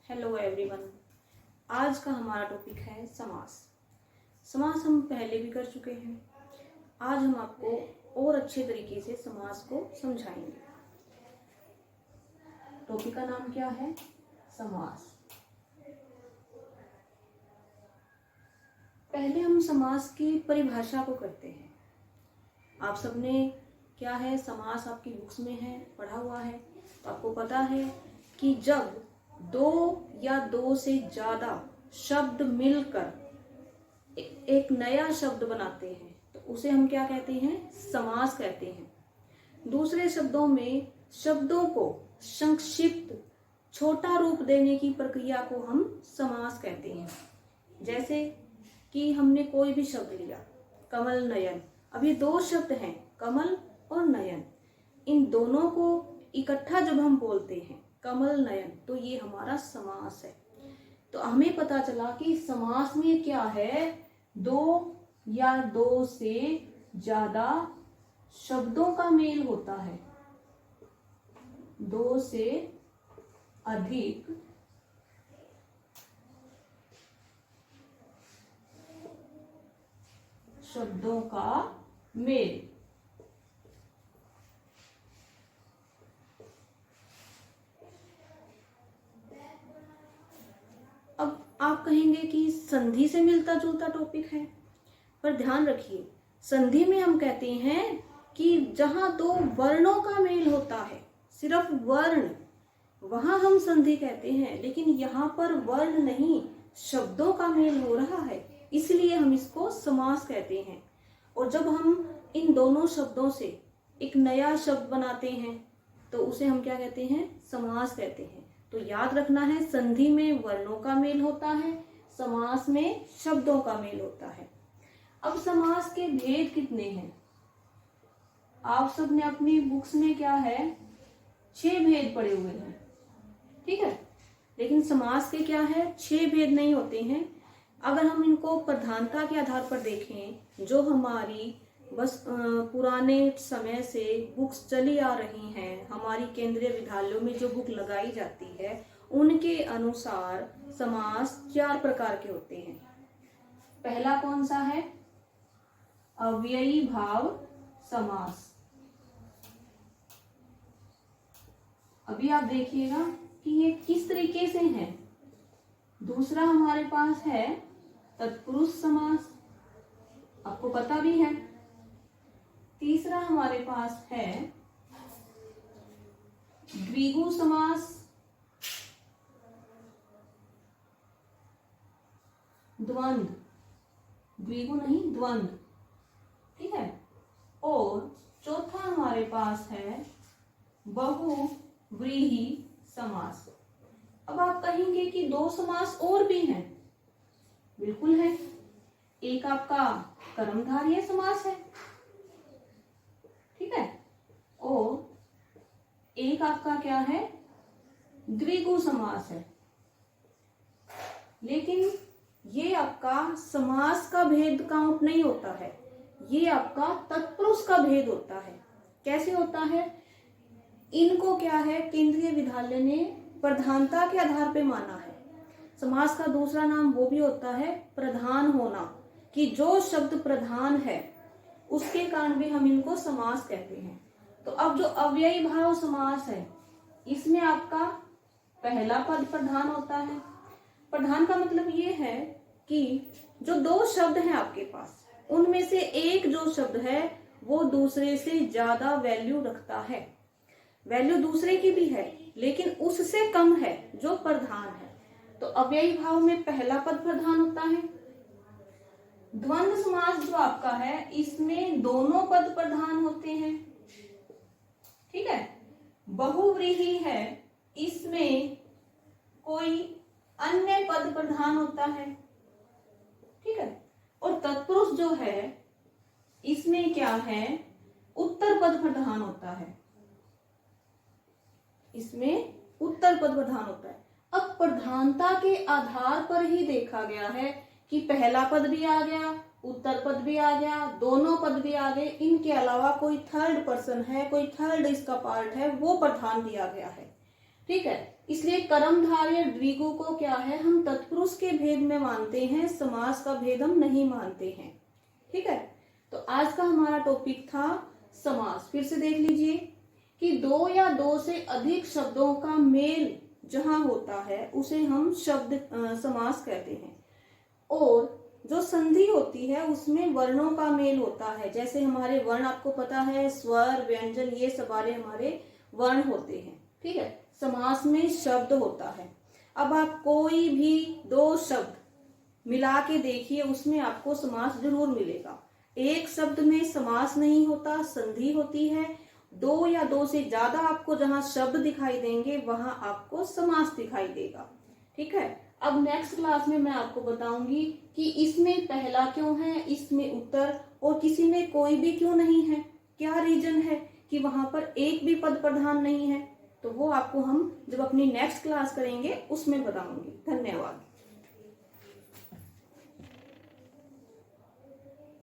Hello everyone. आज का हमारा टॉपिक है समास। समास हम पहले भी कर चुके हैं। आज हम आपको और अच्छे तरीके से समास को समझाएंगे। टॉपिक का नाम क्या है? समास। पहले हम समास की परिभाषा को करते हैं। आप सबने क्या है, समास आपकी बुक्स में है, पढ़ा हुआ है, तो आपको पता है कि जब दो या दो से ज्यादा शब्द मिलकर एक नया शब्द बनाते हैं तो उसे हम क्या कहते हैं? समास कहते हैं। दूसरे शब्दों में शब्दों को संक्षिप्त छोटा रूप देने की प्रक्रिया को हम समास कहते हैं। जैसे कि हमने कोई भी शब्द लिया, कमल नयन। अब ये दो शब्द हैं, कमल और नयन। इन दोनों को इकट्ठा जब हम बोलते हैं कमल नयन, तो ये हमारा समास है। तो हमें पता चला कि समास में क्या है, दो या दो से ज्यादा शब्दों का मेल होता है। दो से अधिक शब्दों का मेल। अब आप कहेंगे कि संधि से मिलता जुलता टॉपिक है, पर ध्यान रखिए, संधि में हम कहते हैं कि जहां दो वर्णों का मेल होता है, सिर्फ वर्ण, वहां हम संधि कहते हैं। लेकिन यहाँ पर वर्ण नहीं, शब्दों का मेल हो रहा है, इसलिए हम इसको समास कहते हैं। और जब हम इन दोनों शब्दों से एक नया शब्द बनाते हैं तो उसे हम क्या कहते हैं? समास कहते हैं। तो याद रखना है, संधि में वर्णों का मेल होता है, समास में शब्दों का मेल होता है। अब समास के भेद कितने हैं? आप सब ने अपनी बुक्स में क्या है, 6 भेद पढ़े हुए हैं, ठीक है। लेकिन समास के क्या है, 6 भेद नहीं होते हैं। अगर हम इनको प्रधानता के आधार पर देखें, जो हमारी बस पुराने समय से बुक्स चली आ रही हैं, हमारी केंद्रीय विद्यालयों में जो बुक लगाई जाती है, उनके अनुसार समास 4 प्रकार के होते हैं। पहला कौन सा है? अव्ययी भाव समास। अभी आप देखिएगा कि ये किस तरीके से है। दूसरा हमारे पास है तत्पुरुष समास, आपको पता भी है। तीसरा हमारे पास है द्विगु समास, द्वंद्व, द्विगु नहीं द्वंद्व, ठीक है। और चौथा हमारे पास है बहुव्रीहि समास। अब आप कहेंगे कि 2 समास और भी हैं। बिल्कुल है। एक आपका कर्मधारय समास है, ठीक है, और एक आपका क्या है, द्विगु समास है। लेकिन ये आपका समास का भेद काउंट नहीं होता है, ये आपका तत्पुरुष का भेद होता है। कैसे होता है? इनको क्या है, केंद्रीय विद्यालय ने प्रधानता के आधार पे माना है। समास का दूसरा नाम वो भी होता है प्रधान होना, कि जो शब्द प्रधान है उसके कारण भी हम इनको समास कहते हैं। तो अब जो अव्ययी भाव समास है, इसमें आपका पहला पद प्रधान होता है। प्रधान का मतलब ये है कि जो 2 शब्द हैं आपके पास, उनमें से एक जो शब्द है वो दूसरे से ज्यादा वैल्यू रखता है। वैल्यू दूसरे की भी है लेकिन उससे कम है जो प्रधान है। तो अव्ययी भाव में पहला पद प्रधान होता है। द्वंद्व समास जो आपका है, इसमें दोनों पद प्रधान होते हैं, ठीक है। बहुव्रीहि है, इसमें कोई अन्य पद प्रधान होता है, ठीक है। और तत्पुरुष जो है, इसमें क्या है, उत्तर पद प्रधान होता है, इसमें उत्तर पद प्रधान होता है। अब प्रधानता के आधार पर ही देखा गया है कि पहला पद भी आ गया, उत्तर पद भी आ गया, दोनों पद भी आ गए, इनके अलावा कोई थर्ड पर्सन है, कोई थर्ड इसका पार्ट है, वो प्रधान दिया गया है, ठीक है। इसलिए कर्मधारय द्विगु को क्या है, हम तत्पुरुष के भेद में मानते हैं, समास का भेद हम नहीं मानते हैं। ठीक है, तो आज का हमारा टॉपिक था समास। फिर से देख लीजिए कि दो या दो से अधिक शब्दों का मेल जहां होता है उसे हम शब्द समास कहते हैं। और जो संधि होती है उसमें वर्णों का मेल होता है। जैसे हमारे वर्ण आपको पता है, स्वर, व्यंजन, ये सारे हमारे वर्ण होते हैं। ठीक है, समास में शब्द होता है। अब आप कोई भी दो शब्द मिला के देखिए, उसमें आपको समास जरूर मिलेगा। एक शब्द में समास नहीं होता, संधि होती है। दो या दो से ज्यादा आपको जहां शब्द दिखाई देंगे वहां आपको समास दिखाई देगा। ठीक है, अब नेक्स्ट क्लास में मैं आपको बताऊंगी कि इसमें पहला क्यों है, इसमें उत्तर, और किसी में कोई भी क्यों नहीं है, क्या रीजन है कि वहां पर एक भी पद प्रधान नहीं है। तो वो आपको हम जब अपनी नेक्स्ट क्लास करेंगे उसमें बताऊंगी। धन्यवाद।